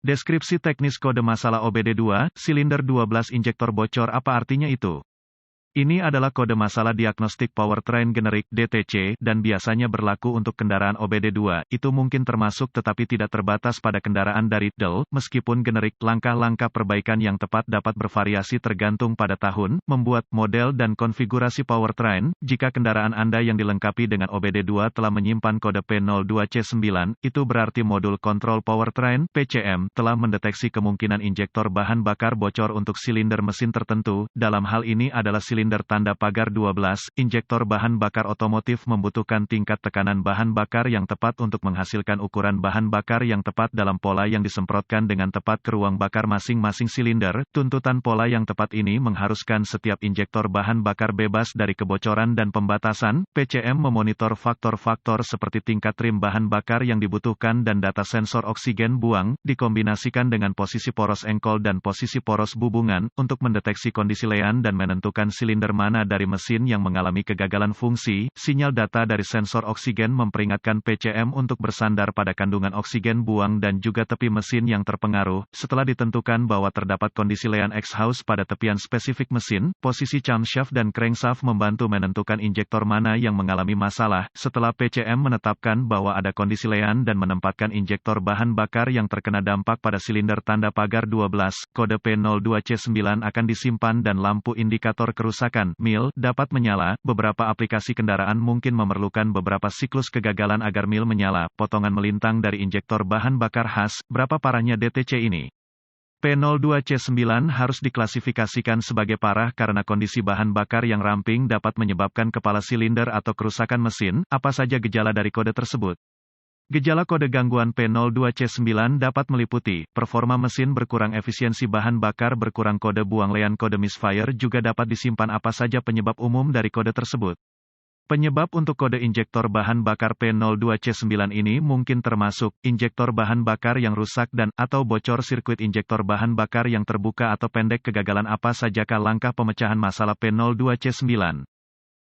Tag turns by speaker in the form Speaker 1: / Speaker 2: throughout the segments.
Speaker 1: Deskripsi teknis kode masalah OBD2, silinder 12 injektor bocor. Apa artinya itu? Ini adalah kode masalah diagnostik powertrain generik (DTC) dan biasanya berlaku untuk kendaraan OBD2. Itu mungkin termasuk tetapi tidak terbatas pada kendaraan dari DEL, meskipun generik. Langkah-langkah perbaikan yang tepat dapat bervariasi tergantung pada tahun, membuat, model dan konfigurasi powertrain. Jika kendaraan Anda yang dilengkapi dengan OBD2 telah menyimpan kode P02C9, itu berarti modul kontrol powertrain (PCM) telah mendeteksi kemungkinan injektor bahan bakar bocor untuk silinder mesin tertentu. Dalam hal ini adalah silinder tanda pagar 12, injektor bahan bakar otomotif membutuhkan tingkat tekanan bahan bakar yang tepat untuk menghasilkan ukuran bahan bakar yang tepat dalam pola yang disemprotkan dengan tepat ke ruang bakar masing-masing silinder. Tuntutan pola yang tepat ini mengharuskan setiap injektor bahan bakar bebas dari kebocoran dan pembatasan. PCM memonitor faktor-faktor seperti tingkat trim bahan bakar yang dibutuhkan dan data sensor oksigen buang, dikombinasikan dengan posisi poros engkol dan posisi poros bubungan, untuk mendeteksi kondisi lean dan menentukan silinder mana dari mesin yang mengalami kegagalan fungsi. Sinyal data dari sensor oksigen memperingatkan PCM untuk bersandar pada kandungan oksigen buang dan juga tepi mesin yang terpengaruh. Setelah ditentukan bahwa terdapat kondisi lean exhaust pada tepian spesifik mesin, posisi camshaft dan crankshaft membantu menentukan injektor mana yang mengalami masalah. Setelah PCM menetapkan bahwa ada kondisi lean dan menempatkan injektor bahan bakar yang terkena dampak pada silinder tanda pagar 12, kode P02C9 akan disimpan dan lampu indikator kerusakan mil dapat menyala. Beberapa aplikasi kendaraan mungkin memerlukan beberapa siklus kegagalan agar mil menyala. Potongan melintang dari injektor bahan bakar khas. Berapa parahnya DTC ini? P02C9 harus diklasifikasikan sebagai parah karena kondisi bahan bakar yang ramping dapat menyebabkan kepala silinder atau kerusakan mesin. Apa saja gejala dari kode tersebut? Gejala kode gangguan P02C9 dapat meliputi, performa mesin berkurang, efisiensi bahan bakar berkurang, kode buang lean, kode misfire juga dapat disimpan. Apa saja penyebab umum dari kode tersebut? Penyebab untuk kode injektor bahan bakar P02C9 ini mungkin termasuk, injektor bahan bakar yang rusak dan, atau bocor sirkuit injektor bahan bakar yang terbuka atau pendek. Kegagalan apa sajakah langkah pemecahan masalah P02C9?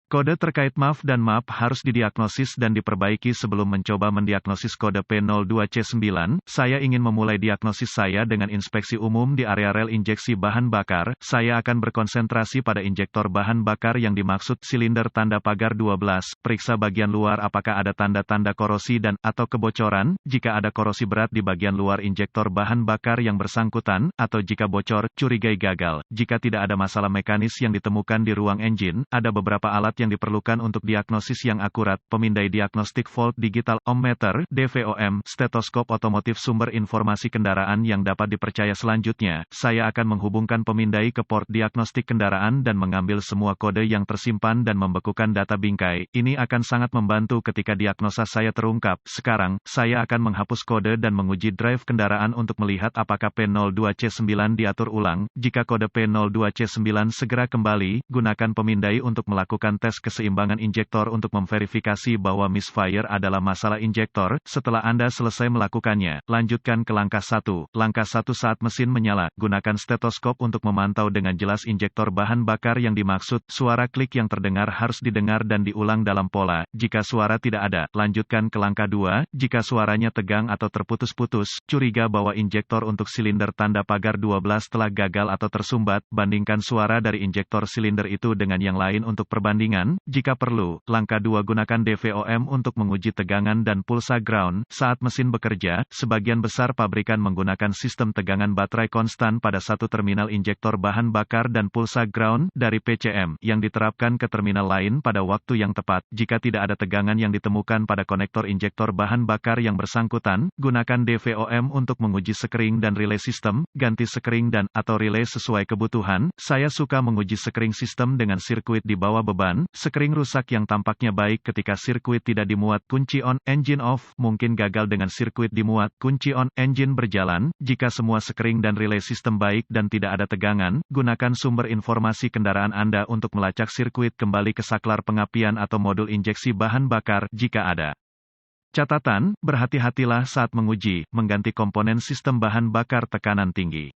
Speaker 1: Kode terkait MAF dan MAP harus didiagnosis dan diperbaiki. Sebelum mencoba mendiagnosis kode P02C9, saya ingin memulai diagnosis saya dengan inspeksi umum di area rel injeksi bahan bakar. Saya akan berkonsentrasi pada injektor bahan bakar yang dimaksud, silinder tanda pagar 12. Periksa bagian luar apakah ada tanda-tanda korosi dan atau kebocoran. Jika ada korosi berat di bagian luar injektor bahan bakar yang bersangkutan, atau jika bocor, curigai gagal. Jika tidak ada masalah mekanis yang ditemukan di ruang engine, ada beberapa alat yang diperlukan untuk diagnosis yang akurat: pemindai diagnostik volt digital, ohmmeter, DVOM, stetoskop otomotif. Sumber informasi kendaraan yang dapat dipercaya. Selanjutnya, saya akan menghubungkan pemindai ke port diagnostik kendaraan dan mengambil semua kode yang tersimpan dan membekukan data bingkai. Ini akan sangat membantu ketika diagnosa saya terungkap. Sekarang, saya akan menghapus kode dan menguji drive kendaraan untuk melihat apakah P02C9 diatur ulang. Jika kode P02C9 segera kembali, gunakan pemindai untuk melakukan tes keseimbangan injektor untuk memverifikasi bahwa misfire adalah masalah injektor. Setelah Anda selesai melakukannya, lanjutkan ke langkah 1. Langkah 1. Saat mesin menyala, gunakan stetoskop untuk memantau dengan jelas injektor bahan bakar yang dimaksud. Suara klik yang terdengar harus didengar dan diulang dalam pola. Jika suara tidak ada, lanjutkan ke langkah 2. Jika suaranya tegang atau terputus-putus, curiga bahwa injektor untuk silinder tanda pagar 12 telah gagal atau tersumbat. Bandingkan suara dari injektor silinder itu dengan yang lain untuk perbandingan. Jika perlu, langkah 2. Gunakan DVOM untuk menguji tegangan dan pulsa ground. Saat mesin bekerja, sebagian besar pabrikan menggunakan sistem tegangan baterai konstan pada satu terminal injektor bahan bakar dan pulsa ground dari PCM yang diterapkan ke terminal lain pada waktu yang tepat. Jika tidak ada tegangan yang ditemukan pada konektor injektor bahan bakar yang bersangkutan, gunakan DVOM untuk menguji sekring dan relay sistem. Ganti sekring dan atau relay sesuai kebutuhan. Saya suka menguji sekring sistem dengan sirkuit di bawah beban. Sekring rusak yang tampaknya baik ketika sirkuit tidak dimuat kunci on, engine off. Mungkin gagal dengan sirkuit dimuat kunci on, engine berjalan. Jika semua sekring dan relay sistem baik dan tidak ada tegangan, gunakan sumber informasi kendaraan Anda untuk melacak sirkuit kembali ke saklar pengapian atau modul injeksi bahan bakar jika ada. Catatan, berhati-hatilah saat menguji, mengganti komponen sistem bahan bakar tekanan tinggi.